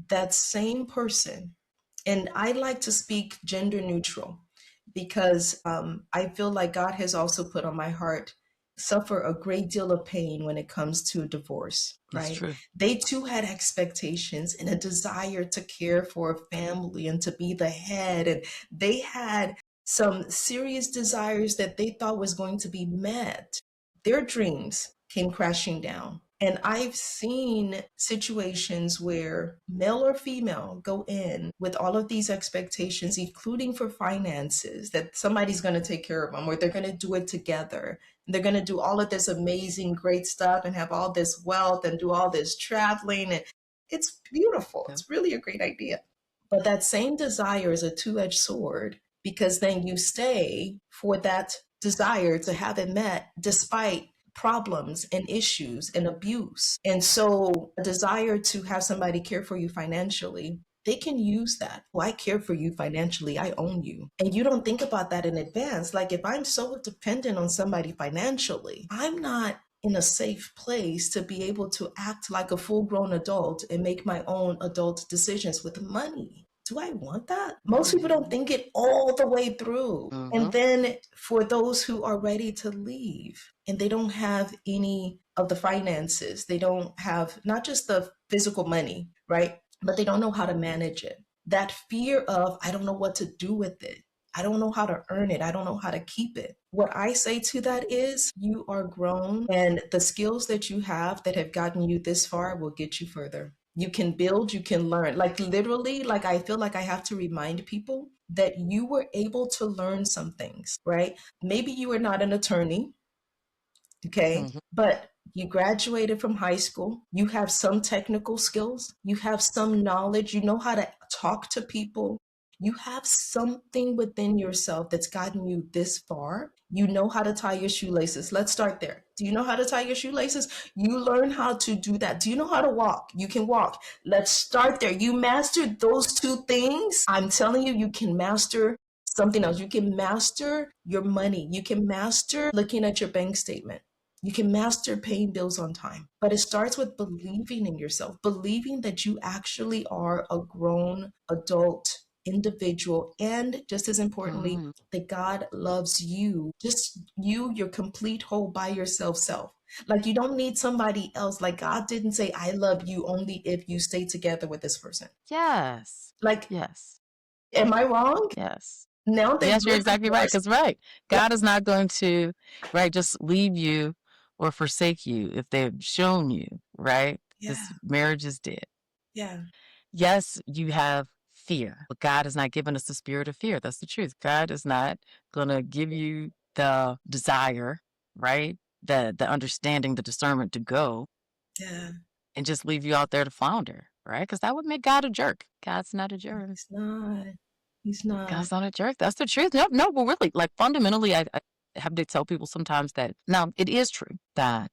that same person, and I like to speak gender neutral because I feel like God has also put on my heart suffer a great deal of pain when it comes to divorce, It's right? true. They too had expectations and a desire to care for a family and to be the head. And they had some serious desires that they thought was going to be met. Their dreams came crashing down. And I've seen situations where male or female go in with all of these expectations, including for finances, that somebody's going to take care of them or they're going to do it together. And they're going to do all of this amazing, great stuff and have all this wealth and do all this traveling. And it's beautiful. Yeah. It's really a great idea. But that same desire is a two-edged sword because then you stay for that desire to have it met despite problems and issues and abuse. And so a desire to have somebody care for you financially, they can use that. Well, I care for you financially. I own you. And you don't think about that in advance. Like if I'm so dependent on somebody financially, I'm not in a safe place to be able to act like a full grown adult and make my own adult decisions with money. Do I want that? Most people don't think it all the way through. Mm-hmm. And then for those who are ready to leave and they don't have any of the finances, they don't have not just the physical money, right? But they don't know how to manage it. That fear of, I don't know what to do with it. I don't know how to earn it. I don't know how to keep it. What I say to that is, you are grown, and the skills that you have that have gotten you this far will get you further. You can build, you can learn. Like literally, like I feel like I have to remind people that you were able to learn some things, right? Maybe you are not an attorney, okay? Mm-hmm. But you graduated from high school, you have some technical skills, you have some knowledge, you know how to talk to people, you have something within yourself that's gotten you this far. You know how to tie your shoelaces. Let's start there. Do you know how to tie your shoelaces? You learn how to do that. Do you know how to walk? You can walk. Let's start there. You mastered those two things. I'm telling you, you can master something else. You can master your money. You can master looking at your bank statement. You can master paying bills on time, but it starts with believing in yourself, believing that you actually are a grown adult individual, and just as importantly, Mm-hmm. that God loves you, just you, your complete whole by yourself self. Like you don't need somebody else. Like God didn't say, I love you only if you stay together with this person. Yes. Like, Yes. am I wrong? Yes. Now that Yes, you're you're exactly right. divorced, Because, right, yeah, God is not going to, right, just leave you or forsake you if they've shown you, right? yeah, This marriage is dead. Yeah. Yes, you have fear, but God has not given us the spirit of fear. That's the truth. God is not going to give you the desire, right? The understanding, the discernment to go Yeah. and just leave you out there to flounder, right? Because that would make God a jerk. God's not a jerk. He's not. He's not. God's not a jerk. That's the truth. No, no, but really, like fundamentally, I have to tell people sometimes that now it is true that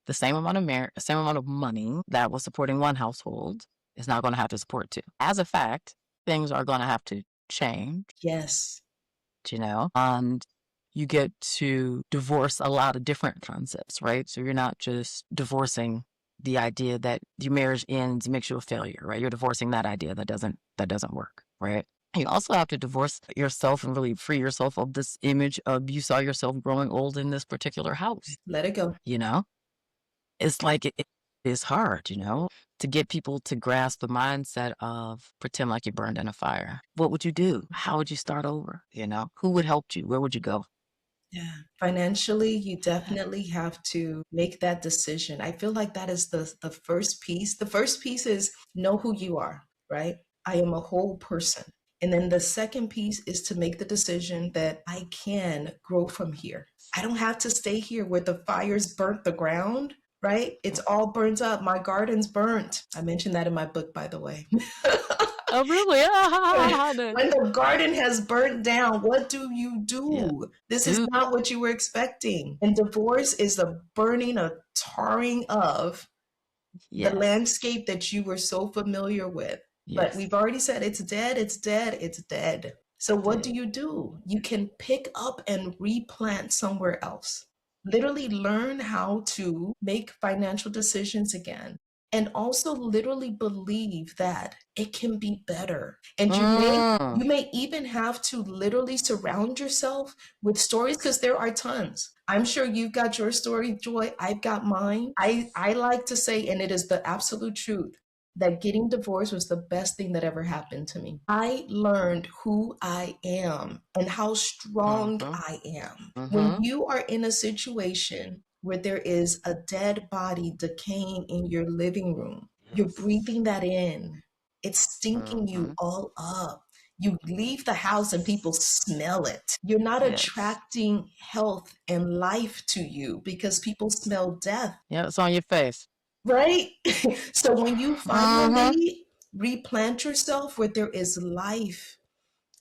the same amount of money that was supporting one household is not going to have to support two. As a fact, things are going to have to change, Yes. and you get to divorce a lot of different concepts, right? So you're not just divorcing the idea that your marriage ends makes you a failure, right? You're divorcing that idea that doesn't work, right? You also have to divorce yourself and really free yourself of this image of you saw yourself growing old in this particular house, Let it go. you know? It's like it is hard, to get people to grasp the mindset of pretend like you burned in a fire. What would you do? How would you start over? Who would help you? Where would you go? Yeah. Financially, you definitely have to make that decision. I feel like that is the first piece. The first piece is know who you are, right? I am a whole person. And then the second piece is to make the decision that I can grow from here. I don't have to stay here where the fires burnt the ground, right? It's all burnt up. My garden's burnt. I mentioned that in my book, by the way. Oh, really? When the garden has burnt down, what do you Yeah. do? This is Do not what you were expecting. And divorce is the burning, a tarring of the yes, landscape that you were so familiar with. But yes. we've already said it's dead, it's dead, it's dead. So what Did do? You can pick up and replant somewhere else. Literally learn how to make financial decisions again. And also literally believe that it can be better. And mm, you may even have to literally surround yourself with stories because there are tons. I'm sure you've got your story, Joy. I've got mine. I like to say, and it is the absolute truth, that getting divorced was the best thing that ever happened to me. I learned who I am and how strong mm-hmm, I am. When mm-hmm. you are in a situation where there is a dead body decaying in your living room, you're Yes. breathing that in. It's stinking Mm-hmm. you all up. You leave the house and people smell it. You're not Yes. attracting health and life to you because people smell death, Yeah, it's on your face. right? So when you Mm-hmm. finally replant yourself where there is life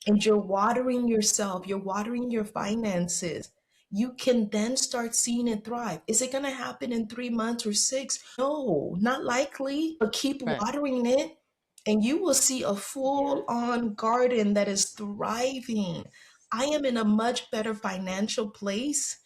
and you're watering yourself, you're watering your finances, you can then start seeing it thrive. Is it going to happen in 3 months or six? No, not likely, but keep Right. watering it and you will see a Yeah. full on garden that is thriving. I am in a much better financial place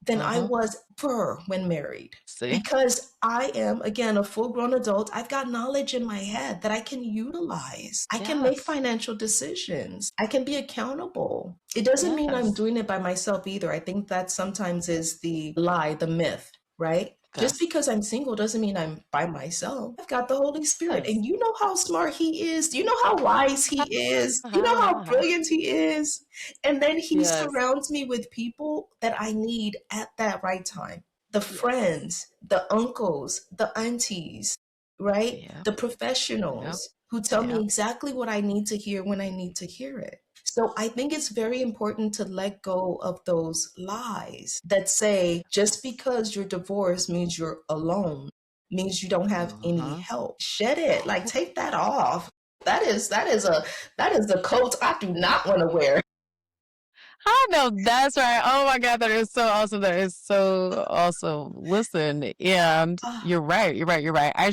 than I Mm-hmm. was for when married. See? Because I am, again, a full grown adult. I've got knowledge in my head that I can utilize. I can make Yes. financial decisions. I can be accountable. It doesn't mean I'm Yes. doing it by myself either. I think that sometimes is the lie, the myth, right? Just Okay. because I'm single doesn't mean I'm by myself. I've got the Holy Spirit. Yes. And you know how smart He is. You know how wise He is. You know how brilliant He is. And then He Yes. surrounds me with people that I need at that right time. The Yes. friends, the uncles, the aunties, right? Yep. The Yep. professionals who tell me Yep. exactly what I need to hear when I need to hear it. So I think it's very important to let go of those lies that say just because you're divorced means you're alone, means you don't have any Mm-hmm. help. Shed it. Like take that off. That is a coat I do not want to wear. I know that's right. Oh my God, that is so awesome. That is so awesome. Listen, and Ah, you're right. You're right. You're right. I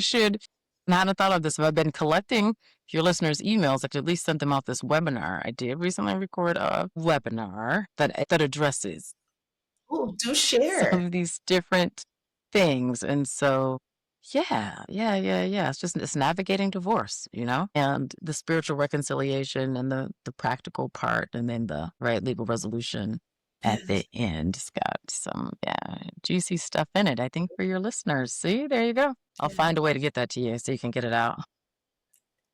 hadn't thought of this, but I've been collecting your listeners' emails. I could at least send them out this webinar. I did recently record a webinar that addresses ooh, do some share. of these different things. And so, yeah, yeah, yeah, yeah. It's navigating divorce, and the spiritual reconciliation and the practical part, and then the right legal resolution at the Yes, end. It's got some, yeah, juicy stuff in it, I think, for your listeners. See, there you go. I'll yeah. find a way to get that to you so you can get it out.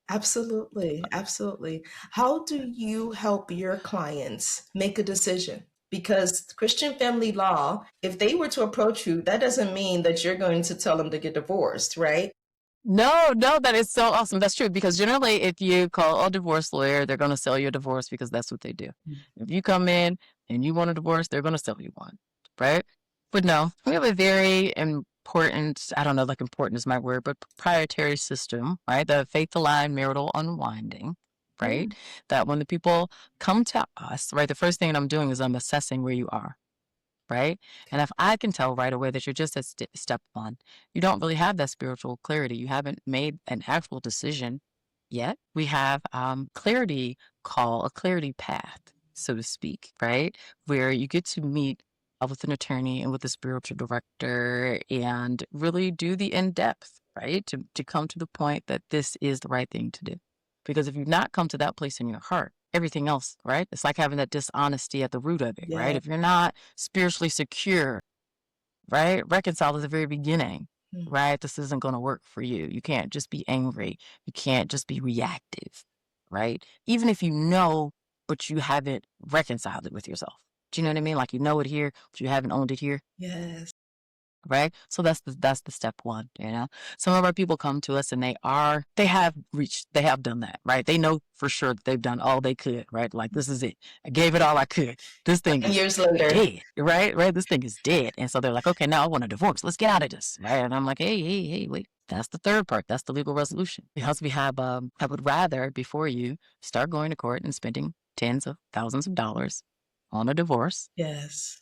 Absolutely, absolutely. How do you help your clients make a decision? Because Christian family law, if they were to approach you, that doesn't mean that you're going to tell them to get divorced, right? No, no, that is so awesome. That's true because generally, if you call a divorce lawyer, they're going to sell you a divorce because that's what they do. If you come in and you want a divorce, they're going to sell you one, right? But no, we have a very important, I don't know, like important is my word, but proprietary system, right? The faith aligned marital unwinding, right? Mm. That when the people come to us, right, the first thing I'm doing is I'm assessing where you are, right? And if I can tell right away that you're just at step one, you don't really have that spiritual clarity. You haven't made an actual decision yet. We have clarity call, a clarity path, so to speak, right? Where you get to meet with an attorney and with a spiritual director and really do the in-depth, right? To come to the point that this is the right thing to do. Because if you've not come to that place in your heart, everything else, right? It's like having that dishonesty at the root of it, right? Yeah. If you're not spiritually secure, right? Reconciled at the very beginning, Mm. right? This isn't going to work for you. You can't just be angry. You can't just be reactive, right? Even if you know, but you haven't reconciled it with yourself. Do you know what I mean? Like you know it here, but you haven't owned it here. Yes. Right. So that's the step one, you know. Some of our people come to us and they have done that, right? They know for sure that they've done all they could, right? Like this is it. I gave it all I could. This thing And is years later. dead, right? Right. This thing is dead. And so they're like, okay, now I want a divorce. Let's get out of this. Right. And I'm like, hey, wait. That's the third part. That's the legal resolution. Because we have I would rather before you start going to court and spending tens of thousands of dollars on a divorce. Yes.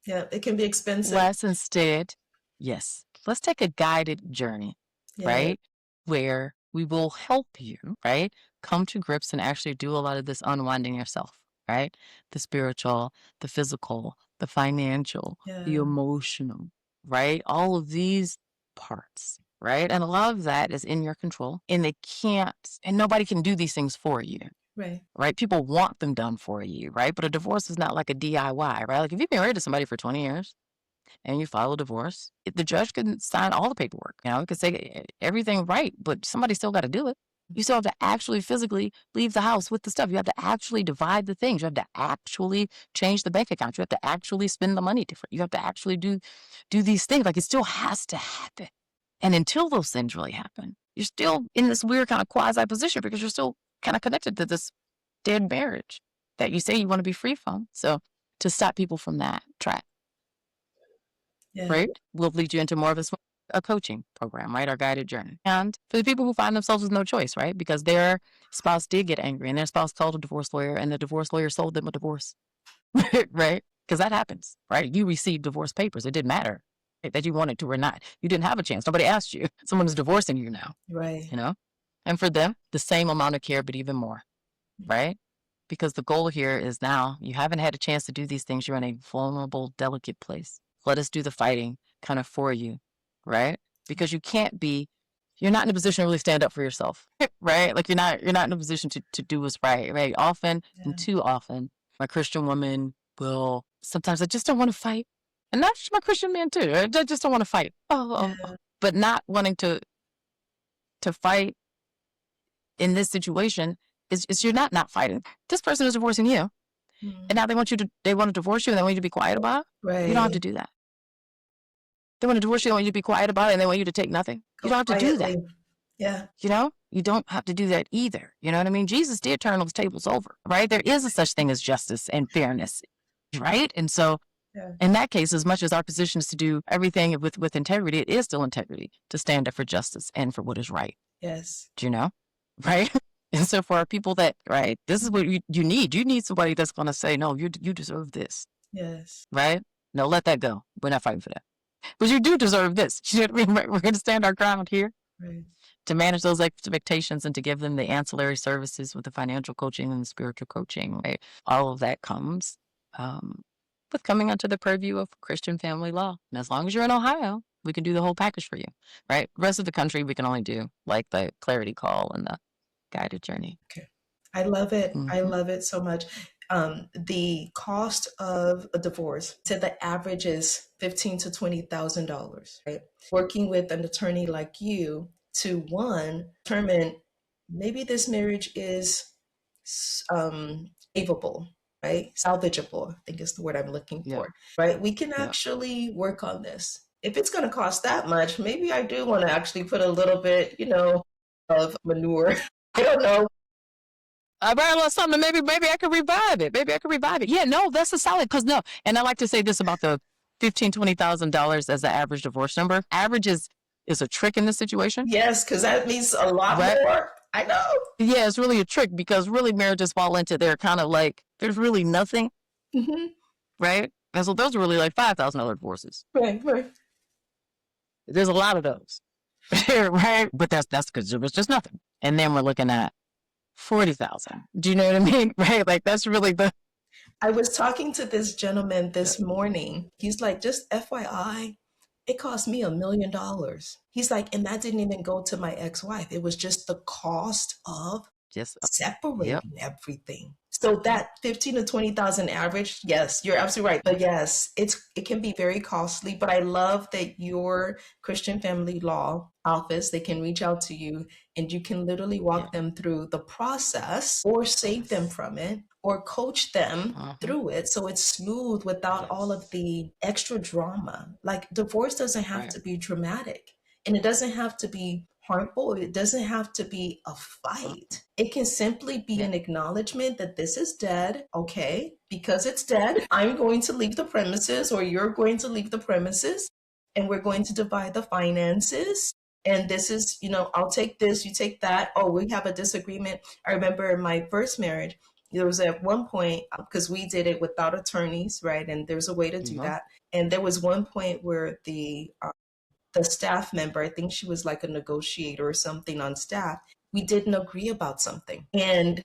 Yeah, it can be expensive. Let's instead, yes, let's take a guided journey, Yeah. right? Where we will help you, right? Come to grips and actually do a lot of this unwinding yourself, right? The spiritual, the physical, the financial, the Yeah. emotional, right? All of these parts, right? And a lot of that is in your control and and nobody can do these things for you. Right. Right? People want them done for you, right? But a divorce is not like a DIY, right? Like if you've been married to somebody for 20 years and you file a divorce, the judge can sign all the paperwork, you know, it could say everything right, but somebody still got to do it. You still have to actually physically leave the house with the stuff. You have to actually divide the things. You have to actually change the bank account. You have to actually spend the money different. You have to actually do these things. Like it still has to happen. And until those things really happen, you're still in this weird kind of quasi position because you're still kind of connected to this dead marriage that you say you want to be free from. So to stop people from that track, Yeah. right, will lead you into more of a coaching program, right? Our guided journey. And for the people who find themselves with no choice, right? Because their spouse did get angry and their spouse called a divorce lawyer and the divorce lawyer sold them a divorce, right? Because that happens, right? You received divorce papers. It didn't matter that you wanted to or not. You didn't have a chance. Nobody asked you. Someone is divorcing you now, Right. you know? And for them, the same amount of care, but even more, right? Because the goal here is now you haven't had a chance to do these things. You're in a vulnerable, delicate place. Let us do the fighting kind of for you, right? Because you're not in a position to really stand up for yourself, right? Like you're not in a position to do what's right, right? Often and too often, my Christian woman will sometimes I just don't want to fight. And that's my Christian man too. I just don't want to fight. But not wanting to fight in this situation is you're not fighting. This person is divorcing you. And now they want to divorce you and they want you to be quiet about it. Right. You don't have to do that. They want to divorce you, they want you to be quiet about it, and they want you to take nothing. You don't have to do that. Yeah. You know, you don't have to do that either. You know what I mean? Jesus did turn those tables over, right? There is a such thing as justice and fairness, right? And so in that case, as much as our position is to do everything with integrity, it is still integrity to stand up for justice and for what is right. Yes. Do you know? Right? And so for our people that, right, this is what you need. You need somebody that's going to say, no, you deserve this. Yes. Right? No, let that go. We're not fighting for that. But you do deserve this. You know what I mean? We're going to stand our ground here. Right. To manage those expectations and to give them the ancillary services with the financial coaching and the spiritual coaching, right? All of that comes with coming under the purview of Christian family law. And as long as you're in Ohio, we can do the whole package for you, right? The rest of the country, we can only do like the clarity call and the guided journey. Okay. I love it. Mm-hmm. I love it so much. The cost of a divorce, to the average is $15,000 to $20,000, right? Working with an attorney like you to determine maybe this marriage is savable, right? Salvageable, I think is the word I'm looking for, right? We can actually work on this. if it's going to cost that much, maybe I do want to actually put a little bit, of manure. I don't know. I better let something. Maybe I could revive it. Maybe I could revive it. Yeah, no, that's a solid. Because no, and I like to say this about the $15,000-$20,000 as the average divorce number. Average is a trick in this situation. Yes, because that means a lot right? more. I know. Yeah, it's really a trick because really marriages fall into they're kind of like there's really nothing, right? And so those are really like $5,000 divorces. Right, right. There's a lot of those, right? But that's because there was just nothing. And then we're looking at 40,000. Do you know what I mean? Right? Like that's really the. I was talking to this gentleman this morning. He's like, just FYI, it cost me $1 million. He's like, and that didn't even go to my ex-wife. It was just the cost of Just separating everything. So that 15 to 20,000 average, yes, you're absolutely right. But yes, it can be very costly. But I love that your Christian Family Law office, they can reach out to you and you can literally walk them through the process or save them from it or coach them through it so it's smooth without all of the extra drama. Like divorce doesn't have to be dramatic and it doesn't have to be harmful. It doesn't have to be a fight. It can simply be an acknowledgement that this is dead. Okay, because it's dead, I'm going to leave the premises or you're going to leave the premises and we're going to divide the finances. And this is, I'll take this, you take that. Oh, we have a disagreement. I remember in my first marriage, there was at one point, because we did it without attorneys, right? And there's a way to do that. And there was one point where the staff member, I think she was like a negotiator or something on staff, we didn't agree about something. And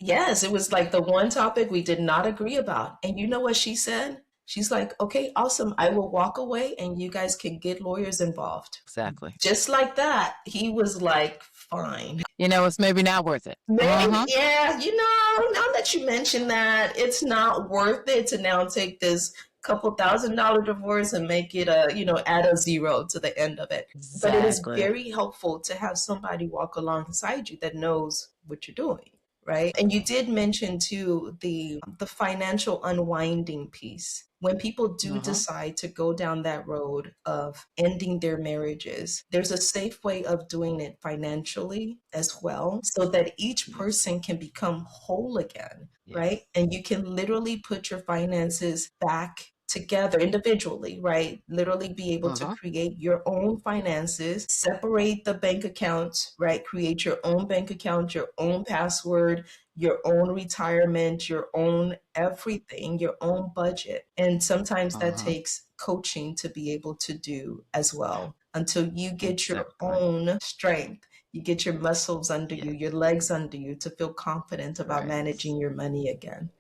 yes, it was like the one topic we did not agree about. And you know what she said? She's like, okay, awesome. I will walk away and you guys can get lawyers involved. Exactly. Just like that. He was like, fine. It's maybe not worth it. Maybe, yeah, now that you mention that, it's not worth it to now take this couple $1,000 divorce and make it add a zero to the end of it. Exactly. But it is very helpful to have somebody walk alongside you that knows what you're doing, right? And you did mention too the financial unwinding piece. When people do decide to go down that road of ending their marriages, there's a safe way of doing it financially as well, so that each person can become whole again, right? And you can literally put your finances back together individually, right? Literally be able to create your own finances, separate the bank accounts, right? Create your own bank account, your own password, your own retirement, your own everything, your own budget. And sometimes that takes coaching to be able to do as well until you get your own strength. You get your muscles under you, your legs under you to feel confident about managing your money again.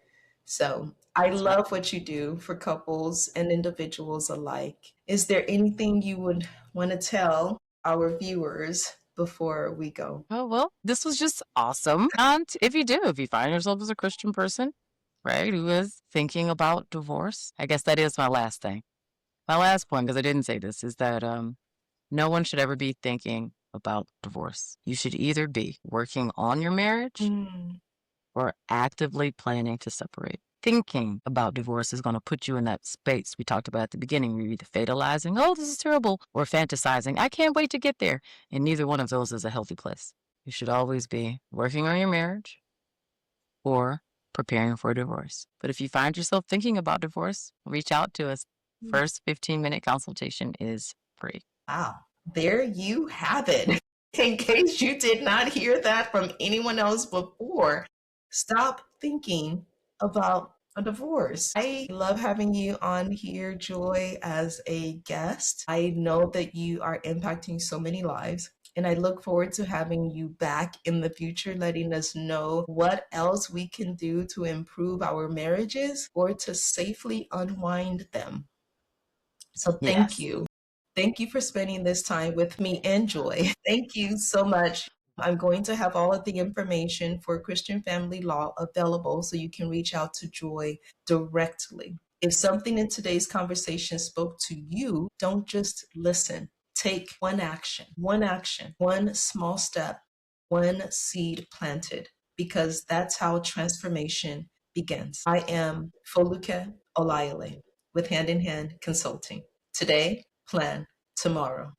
So I love what you do for couples and individuals alike. Is there anything you would want to tell our viewers before we go? Oh, well, this was just awesome. And if you find yourself as a Christian person, right, who is thinking about divorce, I guess that is my last thing. My last point, because I didn't say this, is that no one should ever be thinking about divorce. You should either be working on your marriage or actively planning to separate. Thinking about divorce is going to put you in that space we talked about at the beginning. You're either fatalizing, oh, this is terrible, or fantasizing, I can't wait to get there. And neither one of those is a healthy place. You should always be working on your marriage or preparing for a divorce. But if you find yourself thinking about divorce, reach out to us. First 15-minute consultation is free. Wow. There you have it. In case you did not hear that from anyone else before, stop thinking about a divorce. I love having you on here, Joy, as a guest. I know that you are impacting so many lives. And I look forward to having you back in the future, letting us know what else we can do to improve our marriages or to safely unwind them. So thank you. Thank you for spending this time with me and Joy. Thank you so much. I'm going to have all of the information for Christian Family Law available so you can reach out to Joy directly. If something in today's conversation spoke to you, don't just listen. Take one action, one small step, one seed planted, because that's how transformation begins. I am Foluke Olayole with Hand in Hand Consulting. Today, plan tomorrow.